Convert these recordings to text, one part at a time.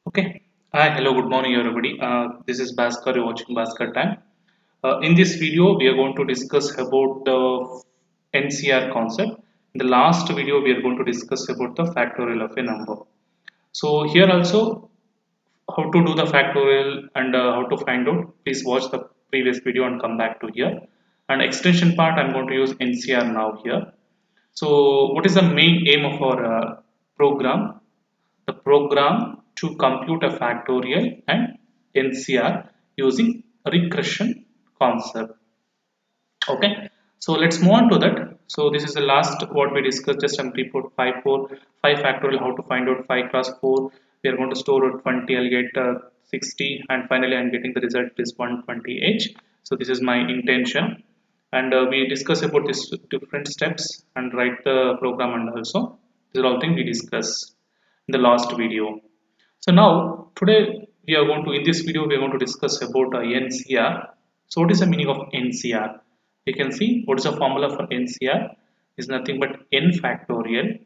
Okay. Hi, hello, good morning, everybody. This is Bhaskar. You're watching Bhaskar Time. In this video, we are going to discuss about the NCR concept. In the last video, we are going to discuss about the factorial of a number. So here also, how to do the factorial and how to find out. Please watch the previous video and come back to here. And extension part, I'm going to use NCR now here. So what is the main aim of our program? The program to compute a factorial and NCR using regression concept. Okay, so let's move on to that. So this is the last what we discussed. Just some report 5 factorial, how to find out 5 cross 4. We are going to store 20. I'll get 60, and finally I'm getting the result is 120h. So this is my intention, and we discuss about these different steps and write the program, and also these are all things we discussed in the last video. So now today we are going to in this video we are going to discuss about NCR. So what is the meaning of NCR? You can see what is the formula for NCR is nothing but n factorial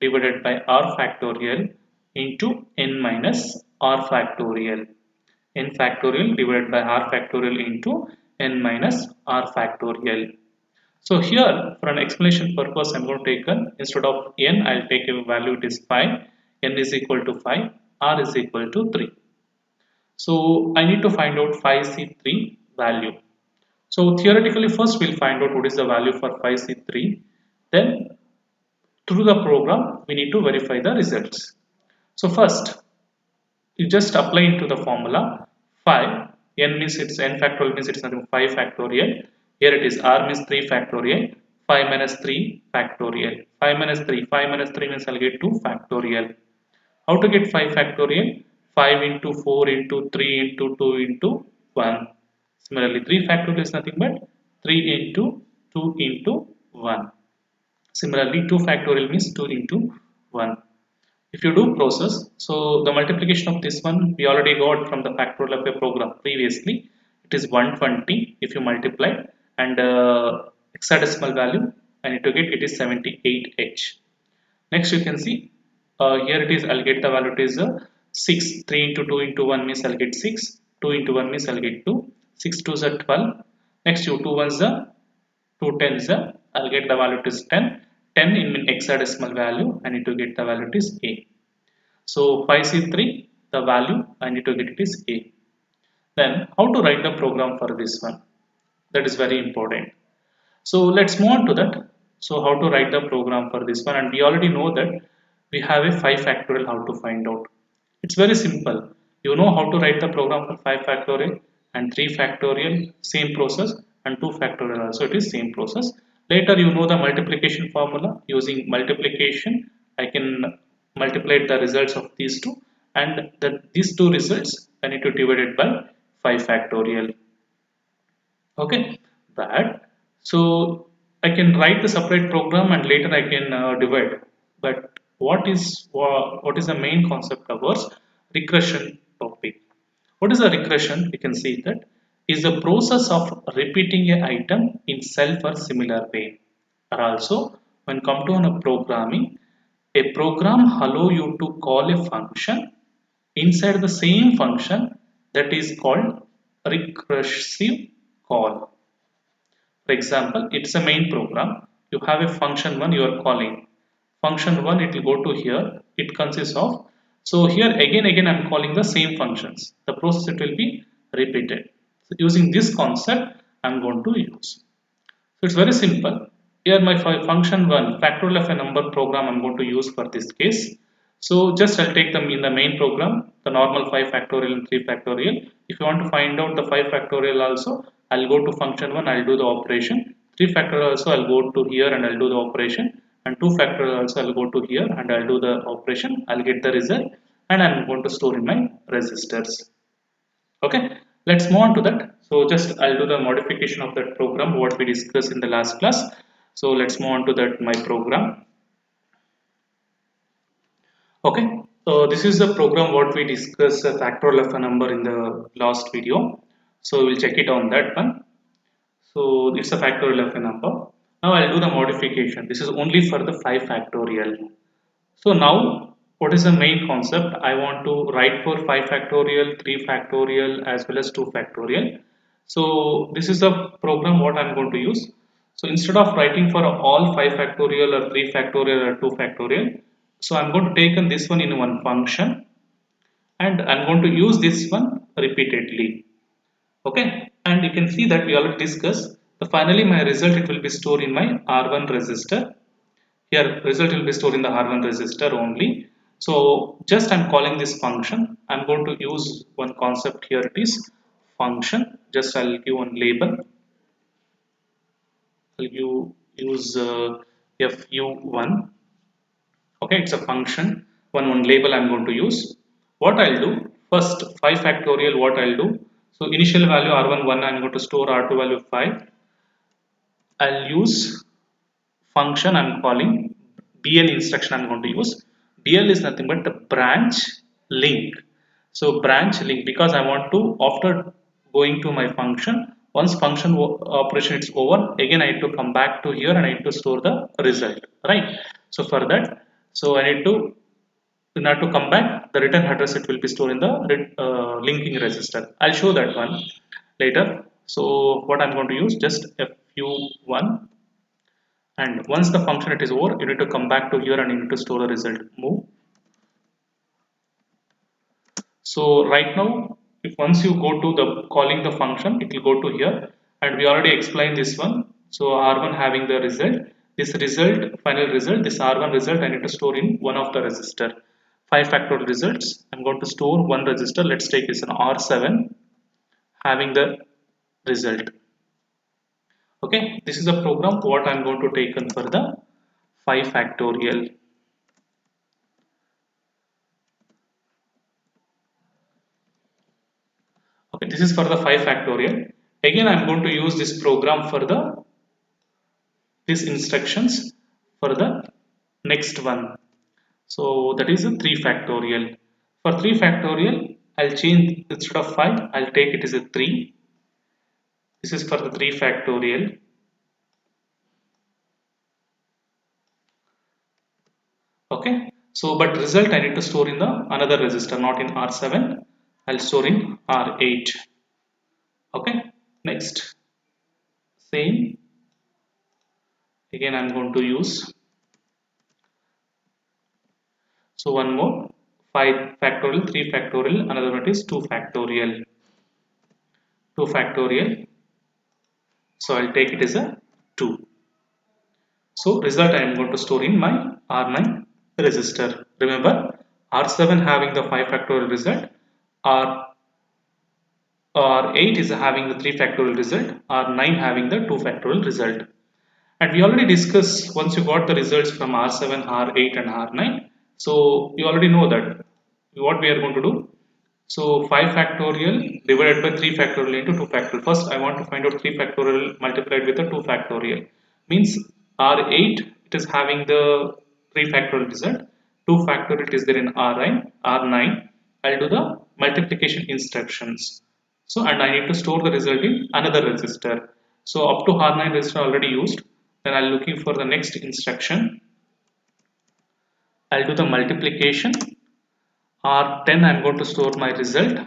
divided by r factorial into n minus r factorial. N factorial divided by r factorial into n minus r factorial. So here for an explanation purpose I'm going to take instead of n I'll take a value it is 5, n is equal to 5, r is equal to 3. So I need to find out 5c3 value. So theoretically first we'll find out what is the value for 5c3, then through the program we need to verify the results. So first you just apply into the formula 5, n means it's n factorial means it's nothing 5 factorial, here it is r means 3 factorial, 5 minus 3 factorial, 5 minus 3, 5 minus 3 means I'll get 2 factorial. How to get 5 factorial? 5 into 4 into 3 into 2 into 1. Similarly 3 factorial is nothing but 3 into 2 into 1. Similarly 2 factorial means 2 into 1. If you do process, so the multiplication of this one we already got from the factorial of a program previously, it is 120 if you multiply, and hexadecimal value I need to get it is 78h. Next you can see here it is I'll get the value it is 6, 3 into 2 into 1 means I'll get 6, 2 into 1 means I'll get 2, 6 2s are 12, next you 2 1s are 2 10s are, I'll get the value it is 10, 10 in hexadecimal value I need to get the value it is a. So 5c3 the value I need to get it is a. Then how to write the program for this one, that is very important. So let's move on to that. So how to write the program for this one, and we already know that we have a 5 factorial how to find out. It's very simple. You know how to write the program for 5 factorial and 3 factorial, same process, and 2 factorial also it is same process. Later you know the multiplication formula. Using multiplication I can multiply the results of these two, and these two results I need to divide it by 5 factorial. Okay, that so I can write the separate program and later I can divide. But what is the main concept of our regression topic? What is a regression? We can see that is the process of repeating a item in self or similar way. Or also when come to on a programming, a program allow you to call a function inside the same function, that is called recursive call. For example, it's a main program. You have a function 1 you are calling. Function 1 it will go to here. It consists of, so here again I'm calling the same functions. The process it will be repeated. So using this concept I'm going to use. So it's very simple. Here my function 1 factorial of a number program I'm going to use for this case. So just I'll take them in the main program, the normal 5 factorial and 3 factorial. If you want to find out the 5 factorial also, I'll go to function 1, I'll do the operation. 3 factorial also I'll go to here and I'll do the operation. And 2 factorial also I'll go to here and I'll do the operation. I'll get the result and I'm going to store in my registers. Okay, let's move on to that. So just I'll do the modification of that program what we discussed in the last class. So let's move on to that my program. Okay, so this is the program what we discussed the factorial of a number in the last video. So we'll check it on that one. So it's a factorial of a number. Now I'll do the modification. This is only for the 5 factorial. So now what is the main concept? I want to write for 5 factorial, 3 factorial as well as 2 factorial. So this is the program what I'm going to use. So instead of writing for all 5 factorial or 3 factorial or 2 factorial, so I'm going to take this one in one function and I'm going to use this one repeatedly. Okay, and you can see that we already discussed. So finally my result, it will be stored in my R1 register. Here result will be stored in the R1 register only. So just I'm calling this function. I'm going to use one concept here. It is function. Just I'll give one label. I'll use fu1. Okay, it's a function. One label I'm going to use. What I'll do first, 5 factorial. What I'll do. So initial value R1 1. I'm going to store R2 value 5. I'll use function I'm calling BL instruction I'm going to use. BL is nothing but the branch link. So branch link, because I want to, after going to my function, once function operation is over, again I need to come back to here and I need to store the result, right? So for that, so I need to, in order to come back, the return address, it will be stored in the linking register. I'll show that one later. So what I'm going to use, just fu1, and once the function it is over, you need to come back to here and you need to store the result. Move. So right now, if once you go to the calling the function, it will go to here, and we already explained this one. So R1 having the result, this result, final result, this R1 result I need to store in one of the register. 5 factorial results. I'm going to store one register. Let's take this an R7 having the result. Okay, this is a program what I'm going to take on for the 5 factorial. Okay, this is for the 5 factorial. Again, I'm going to use this program for the these instructions for the next one. So that is a 3 factorial. For 3 factorial, I'll change instead of 5, I'll take it as a 3. This is for the 3 factorial. Okay. So, but result I need to store in the another register, not in R7. I'll store in R8. Okay. Next, same. Again, I'm going to use. So one more, 5 factorial, 3 factorial, another one is 2 factorial. 2 factorial. So I'll take it as a 2. So result I am going to store in my R9 register. Remember, R7 having the 5 factorial result, R8 is having the 3 factorial result, R9 having the 2 factorial result. And we already discussed, once you got the results from R7, R8 and R9, so you already know that what we are going to do. So 5 factorial divided by 3 factorial into 2 factorial. First I want to find out 3 factorial multiplied with the 2 factorial. Means R8 it is having the 3 factorial result. 2 factorial it is there in R9. R9 I'll do the multiplication instructions. So and I need to store the result in another register. So up to R9 register already used. Then I'm looking for the next instruction. I'll do the multiplication. R10 I'm going to store my result.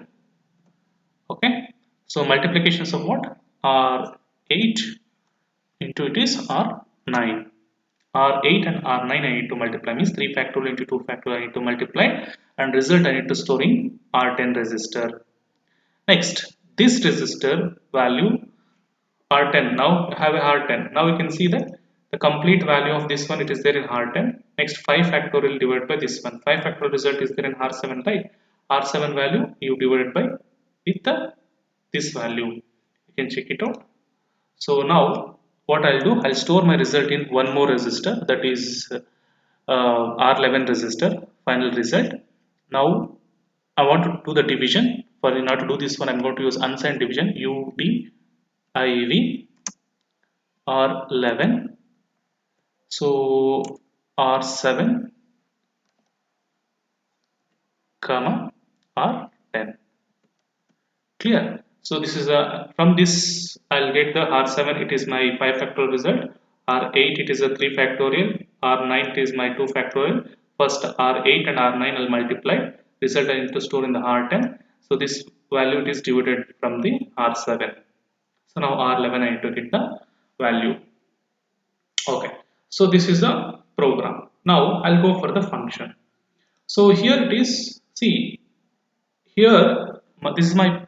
Okay. So multiplications of what? R8 into it is R9. R8 and R9 I need to multiply, means 3 factorial into 2 factorial I need to multiply, and result I need to store in R10 register. Next, this register value R10, now have a R10. Now you can see that the complete value of this one, it is there in R10. Next 5 factorial divided by this one. 5 factorial result is there in R7, right? R7 value you divide by with the this value. You can check it out. So now what I'll do, I'll store my result in one more register, that is R11 register, final result. Now I want to do the division. For in order to do this one, I'm going to use unsigned division, UDIV R11. So R7 comma R10. Clear? So this is a, from this I'll get the R7, it is my 5 factorial result, R8 it is a 3 factorial, R9 it is my 2 factorial, First R8 and R9 will multiply, result I need to store in the R10. So this value it is divided from the R7. So now R11 I need to get the value. Okay, so this is the program. Now I'll go for the function. So here it is. See, here this is my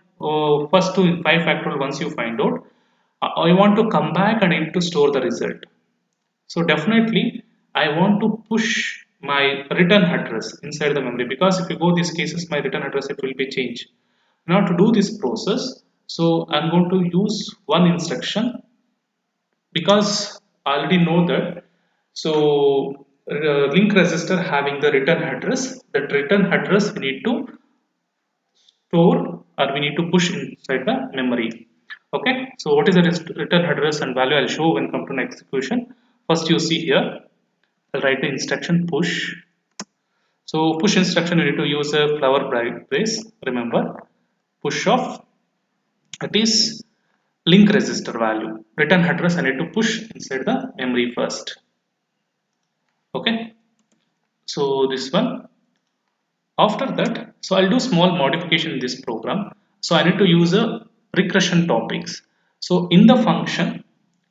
first two 5 factorial. Once you find out, I want to come back and I need to store the result. So definitely I want to push my return address inside the memory, because if you go these cases, my return address it will be changed. Now to do this process, so I'm going to use one instruction, because I already know that. So link register having the return address, that return address we need to store, or we need to push inside the memory. Okay, so what is the return address and value? I'll show when come to an execution. First you see here, I'll write the instruction push. So push instruction you need to use a flower brace. Remember, push of it is link register value. Return address I need to push inside the memory first. Okay, so this one. After that, so I'll do small modification in this program. So I need to use a regression topics. So in the function,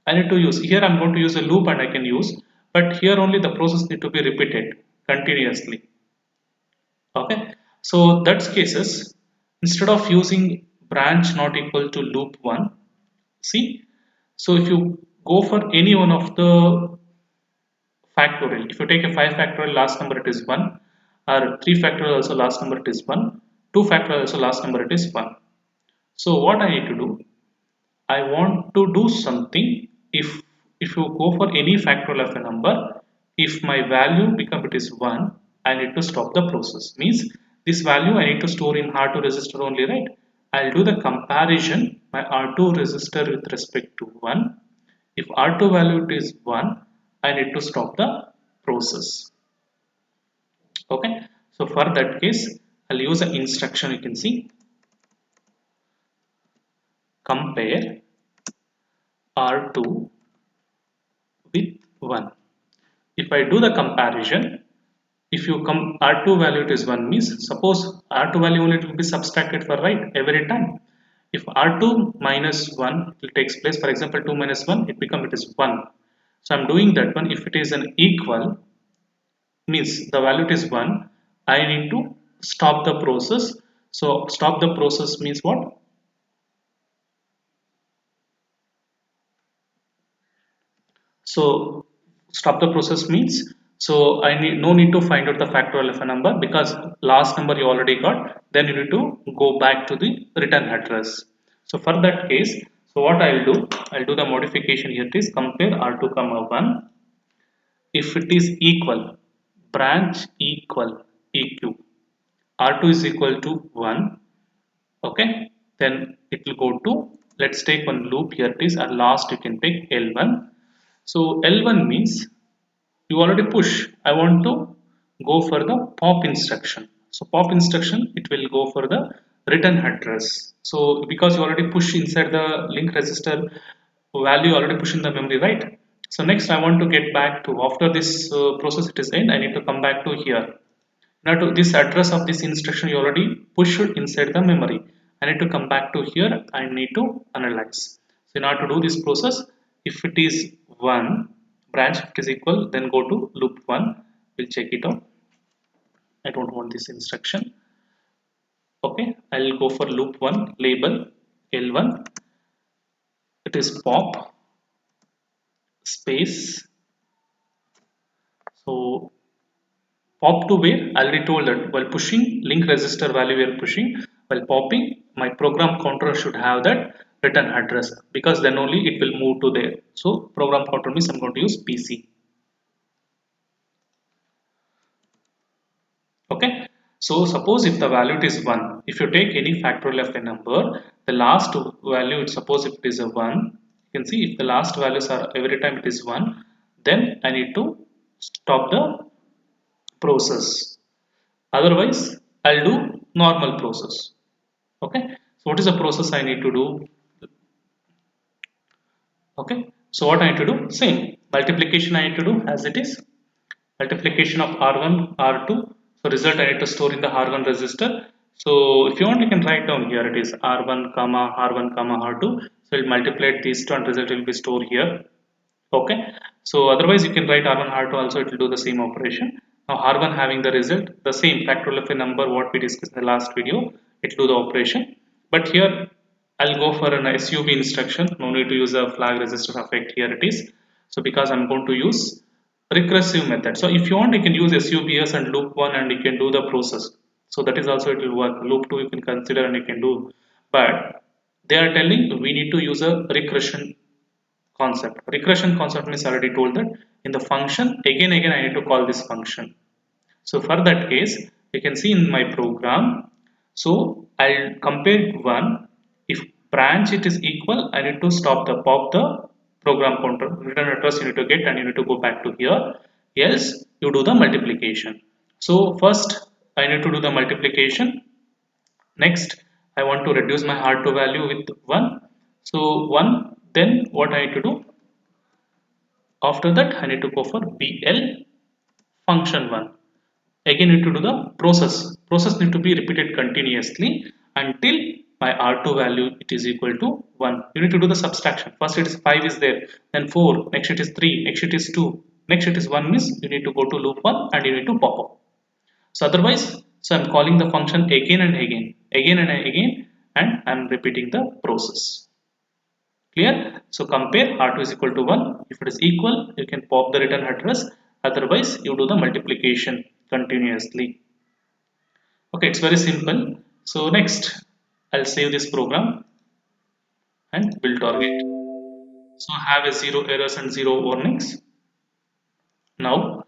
I need to use, here I'm going to use a loop and I can use, but here only the process need to be repeated continuously. Okay, so that's cases, instead of using branch not equal to loop 1, see, so if you go for any one of the factorial, if you take a 5 factorial last number it is 1, or 3 factorial also last number it is 1, 2 factorial also last number it is 1. So what I need to do, I want to do something. If you go for any factorial of a number, if my value become it is 1, I need to stop the process. Means this value I need to store in R2 register only, right? I'll do the comparison my R2 register with respect to 1. If R2 value is 1, I need to stop the process. Okay, so for that case, I'll use an instruction. You can see compare R2 with 1. If I do the comparison, if you come R2 value it is 1, means suppose R2 value only will be subtracted for right every time. If R2 minus 1 will takes place, for example 2 minus 1 it become it is 1. So I'm doing that one. If it is an equal, means the value is 1, I need to stop the process. So stop the process means what? So stop the process means, so I need no need to find out the factorial of a number, because last number you already got, then you need to go back to the return address. So for that case, so what I'll do the modification here. It is compare R2 comma 1. If it is equal, branch equal EQ, R2 is equal to 1, okay, then it will go to, let's take one loop here. It is at last you can take L1. So L1 means you already push. I want to go for the pop instruction. So pop instruction, it will go for the return address. So because you already push inside the link register value, already push in the memory, right? So next I want to get back to, after this process it is end, I need to come back to here. Now to this address of this instruction you already pushed inside the memory. I need to come back to here. I need to analyze. So in order to do this process, if it is 1, branch if it is equal, then go to loop 1. We'll check it out. I don't want this instruction. Okay, I'll go for loop 1, label L1. It is pop space. So pop to where? I already told that while pushing link register value we are pushing, while popping my program counter should have that return address, because then only it will move to there. So program counter means I'm going to use PC. Okay, so suppose if the value is 1, if you take any factorial of a number, the last value, suppose if it is a 1, you can see if the last values are every time it is 1, then I need to stop the process. Otherwise, I'll do normal process. Okay, so what is the process I need to do? Okay, so what I need to do? Same multiplication I need to do as it is. multiplication of R1, R2. So result I need to store in the R1 register. So if you want, you can write down here. It is R1 comma R1 comma R2. So it will multiply these two and result will be stored here. Okay. So otherwise you can write R1 R2 also, it will do the same operation. Now R1 having the result, the same factorial of a number what we discussed in the last video, it will do the operation. But here I'll go for an SUB instruction. No need to use a flag register effect. Here it is. So because I'm going to use recursive method. So if you want, you can use SUBS and loop 1 and you can do the process. So that is also it will work. Loop 2 you can consider and you can do. But they are telling we need to use a regression concept. Regression concept means already told that in the function again I need to call this function. So for that case you can see in my program. So I'll compare one. If branch it is equal, I need to stop the pop the program counter. Return address you need to get and you need to go back to here. Else you do the multiplication. So first I need to do the multiplication. Next I want to reduce my R2 value with 1. So 1, then what I need to do? After that I need to go for BL function 1. Again need to do the process need to be repeated continuously until my R2 value it is equal to 1. You need to do the subtraction. First it is 5 is there, then 4, next it is 3, next it is 2, next it is 1 means you need to go to loop 1 and you need to pop up. So otherwise, so I'm calling the function again and again and I'm repeating the process. Clear? So compare R2 is equal to 1. If it is equal, you can pop the return address. Otherwise, you do the multiplication continuously. Okay, it's very simple. So next, I'll save this program and build target. So have a zero errors and zero warnings. Now,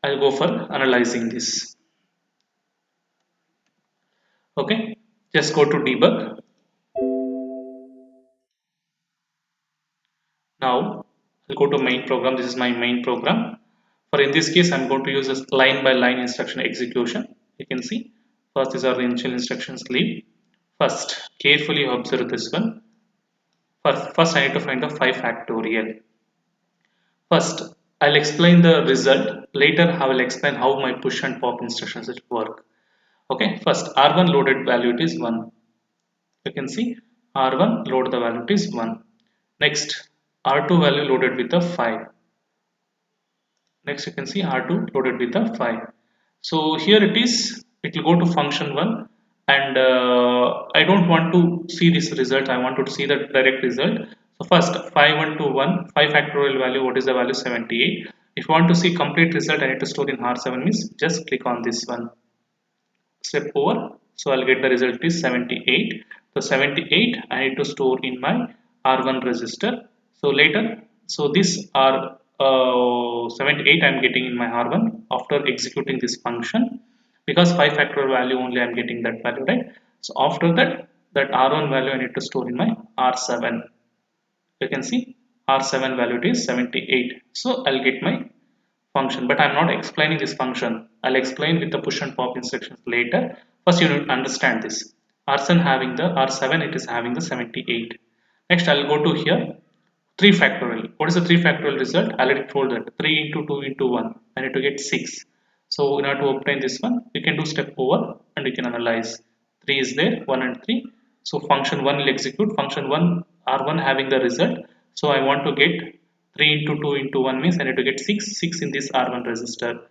I'll go for analyzing this. Okay, just go to debug. Now, I'll go to main program. This is my main program. For in this case, I'm going to use a line by line instruction execution. You can see first these are the initial instructions leave. First, carefully observe this one. First, I need to find the 5 factorial. First, I'll explain the result. Later, I will explain how my push and pop instructions will work. Okay, first R1 loaded value it is 1. You can see R1 load the value it is 1. Next, R2 value loaded with a 5. Next you can see R2 loaded with a 5. So here it is, it will go to function 1 and I don't want to see this result, I want to see the direct result. So first 5 1 to 1, 5 factorial value, what is the value? 78. If you want to see complete result, I need to store in R7 means just click on this one. Step over, so I'll get the result is 78. So 78 I need to store in my R1 register. So later, so this R 78 I'm getting in my R1 after executing this function, because 5 factorial value only I'm getting that value, right? So after that, that R1 value I need to store in my R7. You can see R7 value is 78. So I'll get my function, but I'm not explaining this function. I'll explain with the push and pop instructions later. First you need to understand this. R7 it is having the 78. Next I'll go to here 3 factorial. What is the 3 factorial result? I already told that 3 into 2 into 1. I need to get 6. So in order to obtain this one, you can do step over and you can analyze. 3 is there, 1 and 3. So function 1 will execute. Function 1 R1 having the result. So I want to get 3 into 2 into 1 means I need to get 6. 6 in this R1 register.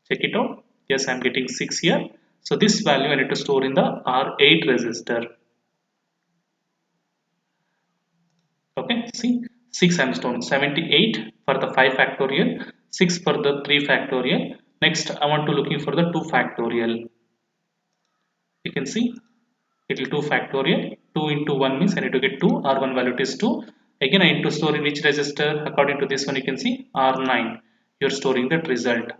Check it out. Yes, I am getting 6 here. So this value I need to store in the R8 register. Okay, see 6 I'm storing, 78 for the 5 factorial, 6 for the 3 factorial. Next I want to looking for the 2 factorial. You can see it will 2 factorial, 2 into 1 means I need to get 2, R1 value is 2. Again I need to store in which register? According to this one you can see R9. You're storing that result.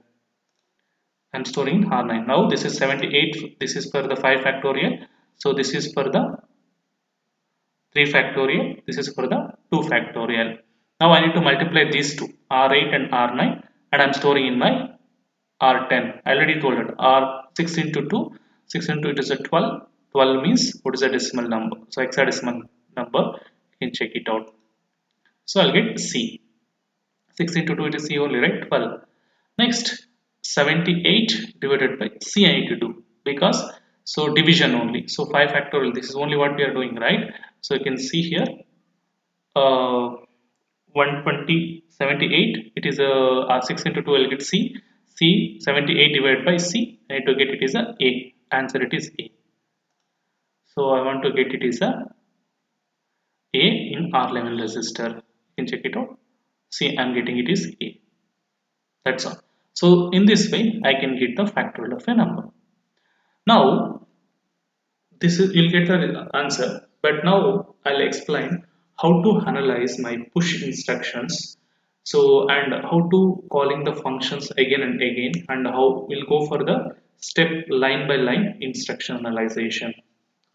I'm storing R9. Now this is 78, this is for the 5 factorial. So this is for the 3 factorial, this is for the 2 factorial. Now I need to multiply these two, R8 and R9, and I'm storing in my R10. I already told it, R6 into 2, 6 into it is a 12. 12 means what is a decimal number? So hexadecimal number, you can check it out. So I'll get C. 6 into 2 it is C only, right? 12. Next, 78 divided by C I need to do, because so division only. So 5 factorial, this is only what we are doing, right? So you can see here, 120 78, it is a 6 into 2, I'll get C 78 divided by C, I need to get it is a answer, it is A. So I want to get it is A in R11 resistor. You can check it out. See, I'm getting it is A. That's all. So in this way, I can get the factorial of a number. Now, this is, you'll get the answer. But now I'll explain how to analyze my push instructions. So, and how to calling the functions again and again, and how we'll go for the step line by line instruction analyzation.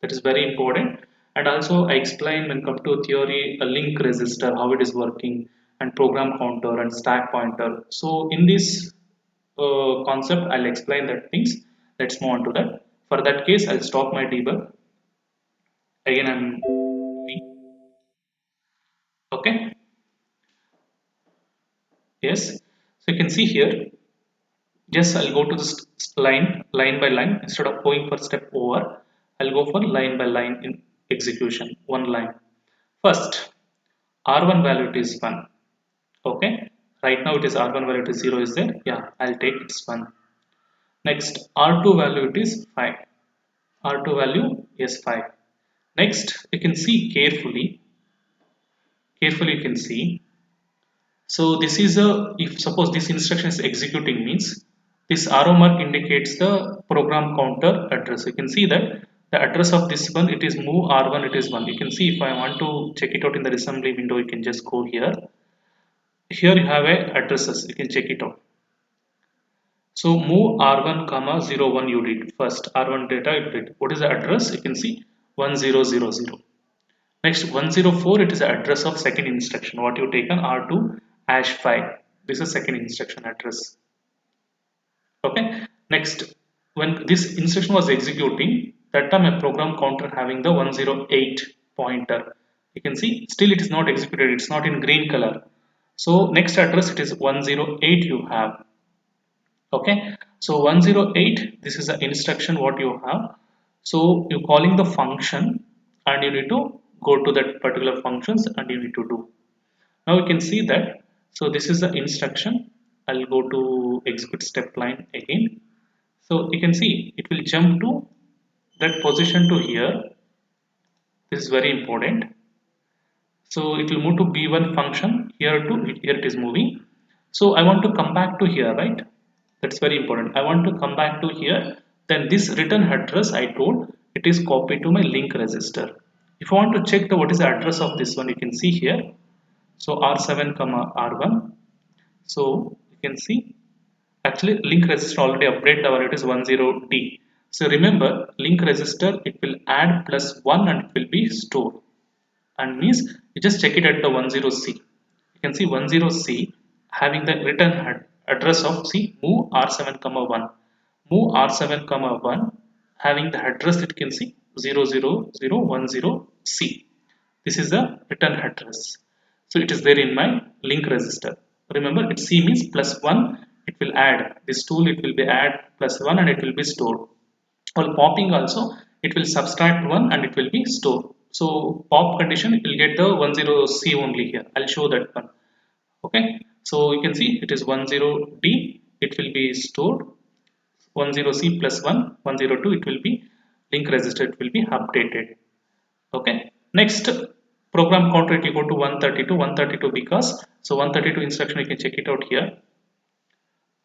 That is very important. And also I explain when come to theory a link resistor, how it is working, and program counter and stack pointer. So in this concept I'll explain that things. Let's move on to that. For that case I'll stop my debug. Again I'm okay. Yes, so you can see here, yes, I'll go to this line by line. Instead of going for step over, I'll go for line by line in execution, one line. First, R1 value it is 1. Okay, right now it is R1 value it is 0 is there. Yeah, I'll take it's 1. Next, R2 value it is 5. R2 value is 5. Next, you can see carefully you can see. So this is a, if suppose this instruction is executing means, this arrow mark indicates the program counter address. You can see that the address of this one, it is move R1, it is 1. You can see if I want to check it out in the assembly window, you can just go here. Here you have a addresses, you can check it out. So move R1 comma 01 you did first, R1 data you did. What is the address? You can see 1000. Next 104, it is the address of second instruction. What you taken R2 hash 5. This is second instruction address. Okay. Next, when this instruction was executing, that time a program counter having the 108 pointer. You can see still it is not executed. It's not in green color. So next address it is 108 you have. Okay, so 108, this is the instruction what you have. So you're calling the function and you need to go to that particular functions and you need to do. Now you can see that, so this is the instruction. I'll go to execute step line again. So you can see it will jump to that position to here. This is very important. So it will move to b1 function, here to here it is moving. So I want to come back to here, right? That's very important. I want to come back to here. Then this return address I told, it is copied to my link register. If I want to check the what is the address of this one, you can see here. So R7 comma R1. So you can see actually link register already updated the value, it is 10D. So remember, link register it will add plus 1 and it will be stored, and means you just check it at the 10C. You can see 10C having the return address of C move R7 comma 1. Move R7 comma 1 having the address, it can see 00010C. This is the return address. So it is there in my link register. Remember, it C means plus 1, it will add this tool, it will be add plus 1 and it will be stored. While popping also, it will subtract 1 and it will be stored. So pop condition, it will get the 10C only here. I'll show that one. Okay, so you can see it is 10D, it will be stored. 10C plus 1, 102, it will be link register, it will be updated. Okay, next program counter, it will go to 132 because so 132 instruction, you can check it out here.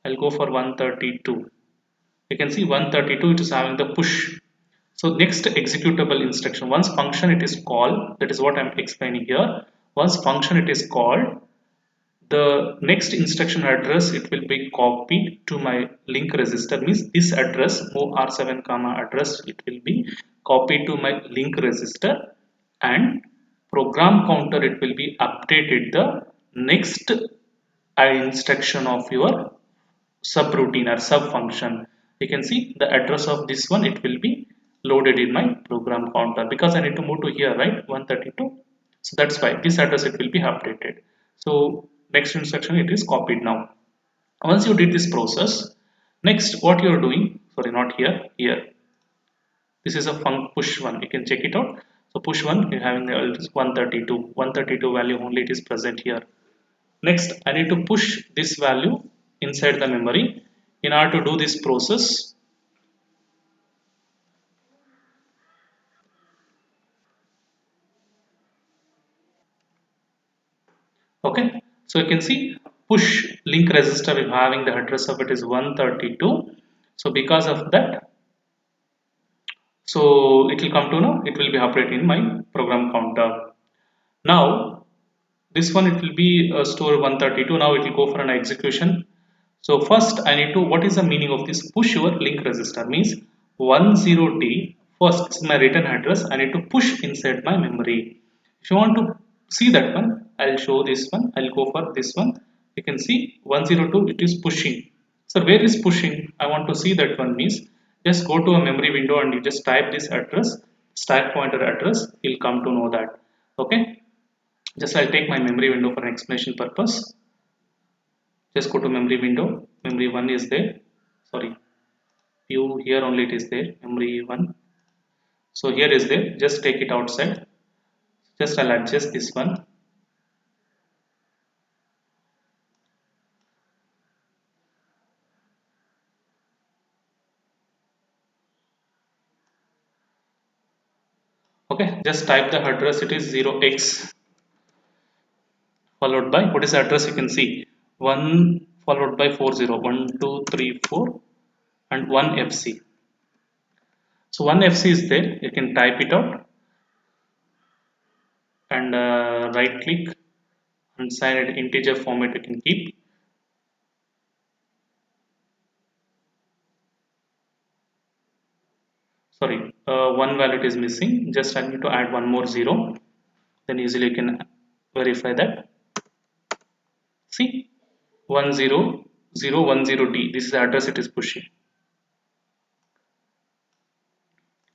I'll go for 132. You can see 132, it is having the push. So next executable instruction, once function it is called, that is what I'm explaining here. Once function it is called, the next instruction address it will be copied to my link register, means this address move R7 comma address, it will be copied to my link register, and program counter it will be updated the next instruction of your subroutine or sub function. You can see the address of this one, it will be loaded in my program counter because I need to move to here, right? 132. So that's why this address it will be updated. So next instruction it is copied now. Once you did this process, Next, what you are doing, sorry, not here, here. This is a push one. You can check it out. So push one, you're having the 132. 132 value only it is present here. Next, I need to push this value inside the memory. In order to do this process, okay. So you can see push link register having the address of it is 132. So because of that, so it will come to know it will be operating in my program counter. Now this one it will be store 132. Now it will go for an execution. So first I need to, what is the meaning of this push your link register means 10D first is my return address. I need to push inside my memory. If you want to see that one, I'll show this one. I'll go for this one. You can see 102 it is pushing. So where is pushing? I want to see that one means just go to a memory window and you just type this address, stack pointer address, you'll come to know that. Okay. Just I'll take my memory window for an explanation purpose. Just go to memory window. Memory 1 is there. Sorry, view here only it is there. Memory 1. So here is there. Just take it outside. Just I'll adjust this one. Okay, just type the address. It is 0x followed by what is the address? You can see 1 followed by 40. 1, 2, 3, 4 and 1 FC. So 1 FC is there. You can type it out and right click unsigned integer format you can keep. Sorry, one value is missing. Just I need to add one more 0. Then easily you can verify that. See 10010D. This is the address it is pushing.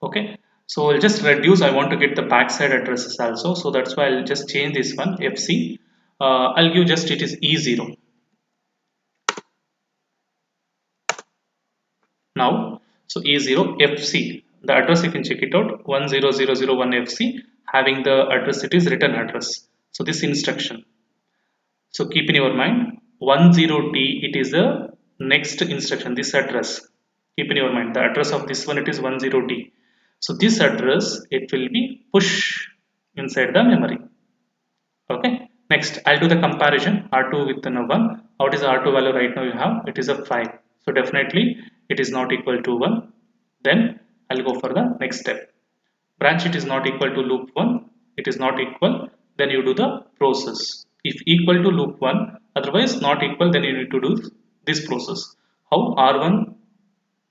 Okay. So I'll just reduce. I want to get the backside addresses also. So that's why I'll just change this one FC. I'll give just it is E0. Now, so E0 FC. The address you can check it out 10001 FC having the address it is return address. So this instruction. So keep in your mind 10D it is the next instruction, this address. Keep in your mind the address of this one it is 10D. So this address it will be push inside the memory. Okay. Next I'll do the comparison R2 with the 1. What is the R2 value right now you have? It is a 5. So definitely it is not equal to 1. Then I'll go for the next step. Branch it is not equal to loop 1. It is not equal. Then you do the process. If equal to loop 1, otherwise not equal, then you need to do this process. How? R1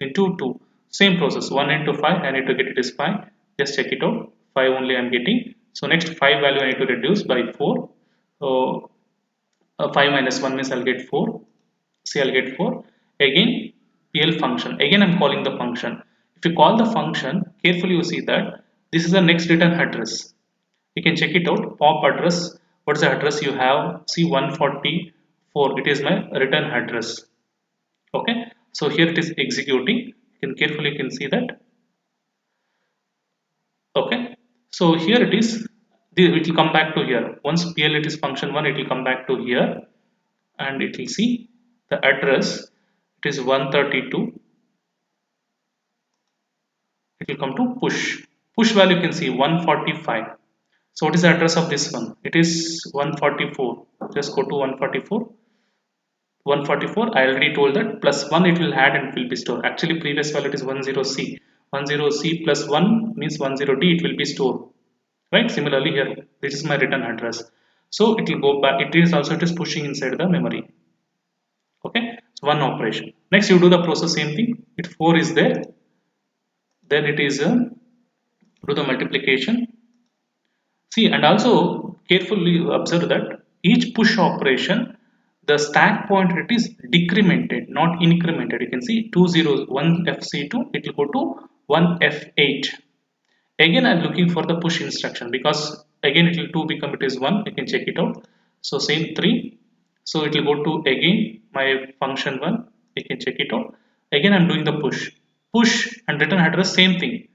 into 2. Same process. 1 into 5, I need to get it is 5. Just check it out. 5 only I am getting. So next 5 value I need to reduce by 4. So 5 minus 1 means I'll get 4. See, I'll get 4. Again, PL function. Again, I'm calling the function. If you call the function, carefully you see that this is the next return address. You can check it out. Pop address. What's the address you have? See 144. It is my return address. Okay. So here it is executing. You can see that. Okay. So here it is. It will come back to here. Once PL it is function 1, it will come back to here. And it will see the address. It is 132. It will come to push value you can see 145. So what is the address of this one? It is 144. Just go to 144. 144 I already told that plus 1 it will add and it will be stored. Actually previous value is 10C. 10C plus 1 means 10D it will be stored. Right? Similarly here this is my return address. So it will go back. It is also it is pushing inside the memory. Okay. So one operation. Next you do the process same thing. If 4 is there, then it is do the multiplication. See, and also carefully observe that each push operation, the stack pointer it is decremented, not incremented. You can see 201 FC2, it will go to 1F8. Again, I'm looking for the push instruction because again it will 2 become it is 1. You can check it out. So same 3. So it will go to again my function 1. You can check it out. Again I'm doing the push and return address same thing.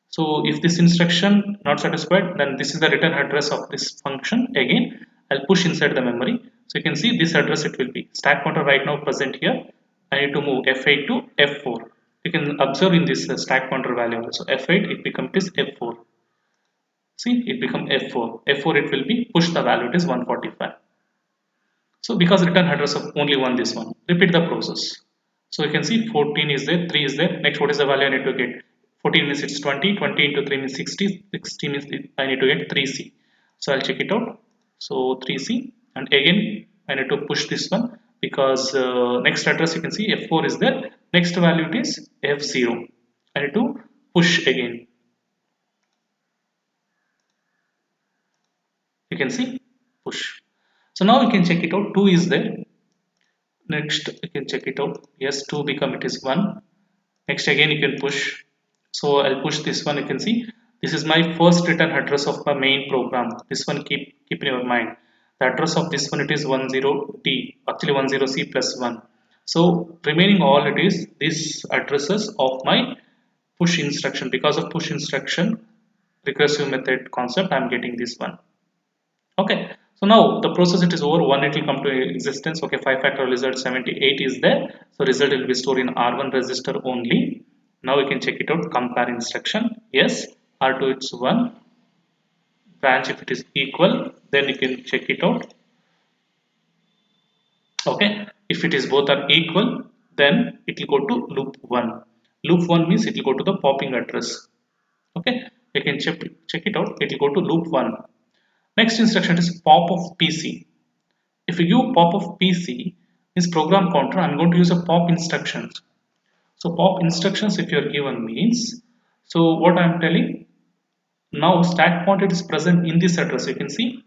So if this instruction not satisfied, then this is the return address of this function. Again I'll push inside the memory. So you can see this address it will be stack pointer right now present here. I need to move f8 to f4. You can observe in this stack pointer value also f8 it becomes f4. See it become f4. F4 it will be push the value it is 145. So because return address of only one this one, repeat the process. So you can see 14 is there, 3 is there. Next, what is the value I need to get? 14 means it's 20, 20 into 3 means 60, 60 means I need to get 3C. So I'll check it out. So 3C, and again I need to push this one because next address you can see F4 is there. Next value it is F0. I need to push again. You can see push. So now you can check it out. 2 is there. Next you can check it out. Yes, 2 become it is 1. Next again you can push. So I'll push this one. You can see this is my first return address of my main program. This one keep in your mind. The address of this one it is 10D, actually 10C plus 1. So remaining all it is these addresses of my push instruction. Because of push instruction recursive method concept I'm getting this one. Okay, so now the process it is over, one it will come to existence. Okay, 5 factorial result 78 is there, so result will be stored in R1 register only. Now we can check it out, compare instruction. Yes, R2 it's 1, branch if it is equal, then you can check it out. Okay, if it is both are equal, then it will go to loop 1. Loop 1 means it will go to the popping address. Okay, you can check it out, it will go to loop 1. Next instruction is pop of PC. If you give pop of PC is program counter, I'm going to use a pop instructions. So pop instructions if you are given means, so what I'm telling, now stack pointer is present in this address. You can see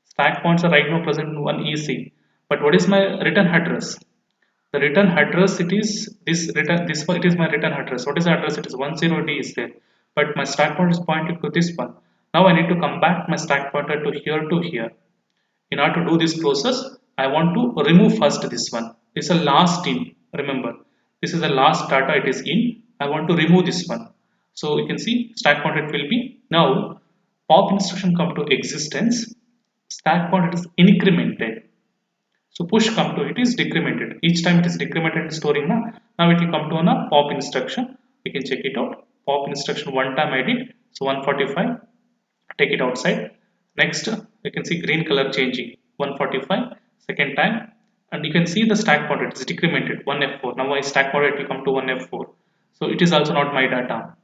stack points are right now present in one EC. But what is my return address? The return address it is this return this one, it is my return address. What is the address? It is 10D is there. But my stack pointer is pointing to this one. Now I need to come back my stack pointer to here. In order to do this process, I want to remove first this one. This is a last in. Remember, this is the last data it is in. I want to remove this one. So you can see stack pointer it will be now pop instruction come to existence. Stack pointer is incremented. So push come to it is decremented. Each time it is decremented storing now. Now it will come to a pop instruction. You can check it out. Pop instruction one time I did. So 145. Take it outside. Next you can see green color changing 145 second time, and you can see the stack pointer is decremented 1F4. Now my stack pointer it will come to 1F4. So it is also not my data.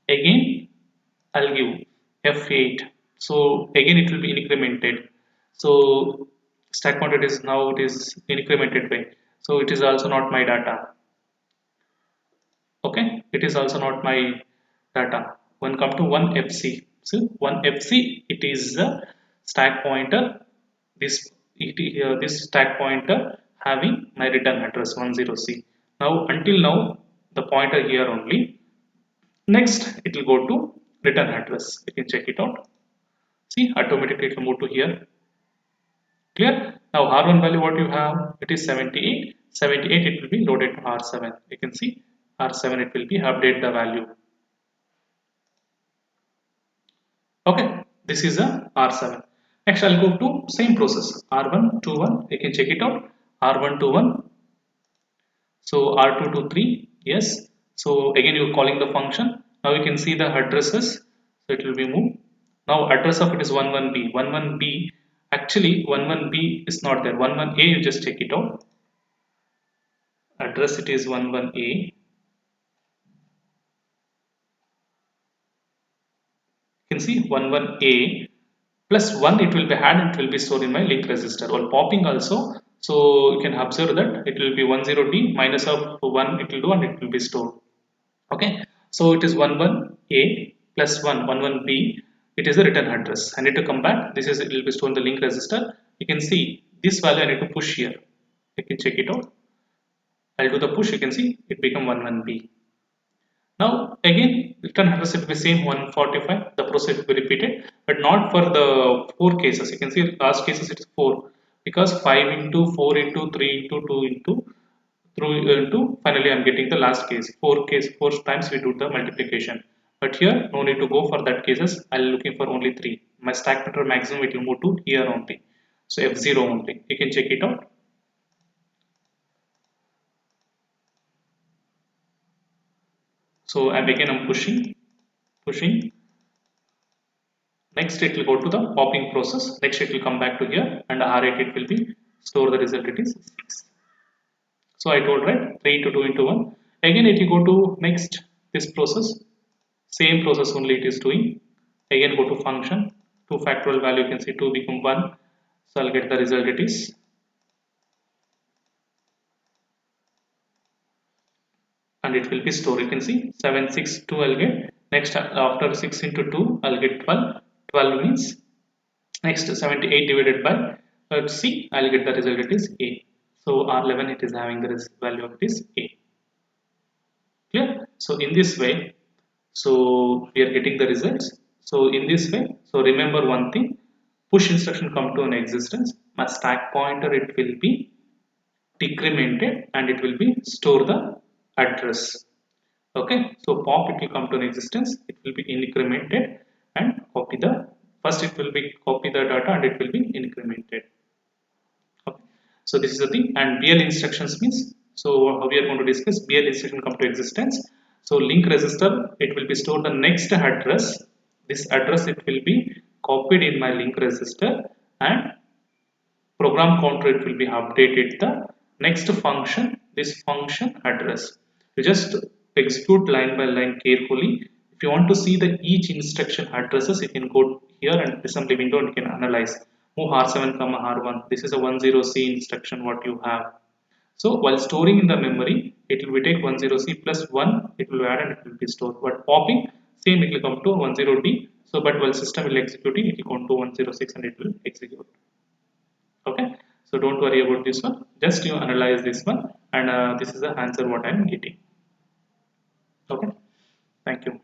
Again I'll give F8. So again it will be incremented. So stack pointer is now it is incremented way. So it is also not my data. Okay, it is also not my data. When come to 1FC, so 1FC it is the stack pointer. This stack pointer having my return address 10C. Now until now the pointer here only. Next it will go to return address. You can check it out. See, automatically it will move to here. Clear? Now R1 value what you have, it is 78. 78 it will be loaded to R7. You can see R7 it will be update the value. Okay, this is a R7. Next I'll go to same process R1 to 1. You can check it out. R1 to 1. So R2 to 3. Yes. So again you're calling the function. Now you can see the addresses. So it will be moved. Now address of it is 11B. 11B. Actually 11B is not there. 11A you just check it out. Address it is 11A. You can see 11A plus 1 it will be had and it will be stored in my link register. While popping also, so you can observe that it will be 10D minus of 1 it will do and it will be stored. Okay, so it is 11A plus 1 11B. It is the return address. I need to come back. This is it will be stored in the link register. You can see this value I need to push here. You can check it out. I'll do the push. You can see it become 11B. Now again return address will be same 145. The process will be repeated, but not for the 4 cases. You can see last cases it is 4 because 5 into 4 into 3 into 2 into through into finally I'm getting the last case. Four times we do the multiplication. But here no need to go for that cases. I'll looking for only 3. My stack pointer maximum it will move to here only. So F0 only. You can check it out. So I'm pushing. Next it will go to the popping process. Next it will come back to here and R8 it will be store the result it is 6. So I told right 3 into 2 into 1. Again it will go to next this process. Same process only it is doing. Again go to function. 2 factorial value you can see 2 become 1. So I'll get the result it is, and it will be stored. You can see 7 6 2 I'll get. Next after 6 into 2 I'll get 12. 12 means next 78 divided by C, I'll get the result it is A. So R11 it is having the value of it is A. Clear? So in this way, so we are getting the results. So in this way, so remember one thing, push instruction come to an existence, my stack pointer it will be decremented and it will be store the address. Okay, so pop it will come to an existence, it will be incremented and copy the, first it will be copy the data and it will be incremented. Okay. So this is the thing, and BL instructions means, so how we are going to discuss BL instruction come to existence. So link register it will be stored the next address, this address it will be copied in my link register, and program counter it will be updated the next function, this function address. You just execute line by line carefully. If you want to see the each instruction addresses, you can go here and assembly window and you can analyze. Move R7 comma R1, this is a 10C instruction what you have. So while storing in the memory it will be take 10C plus 1 it will add and it will be stored, but popping same it will come to 10D. So but while system will execute it will come to 106 and it will execute. Okay, so don't worry about this one, just you analyze this one, and this is the answer what I am getting. Okay, thank you.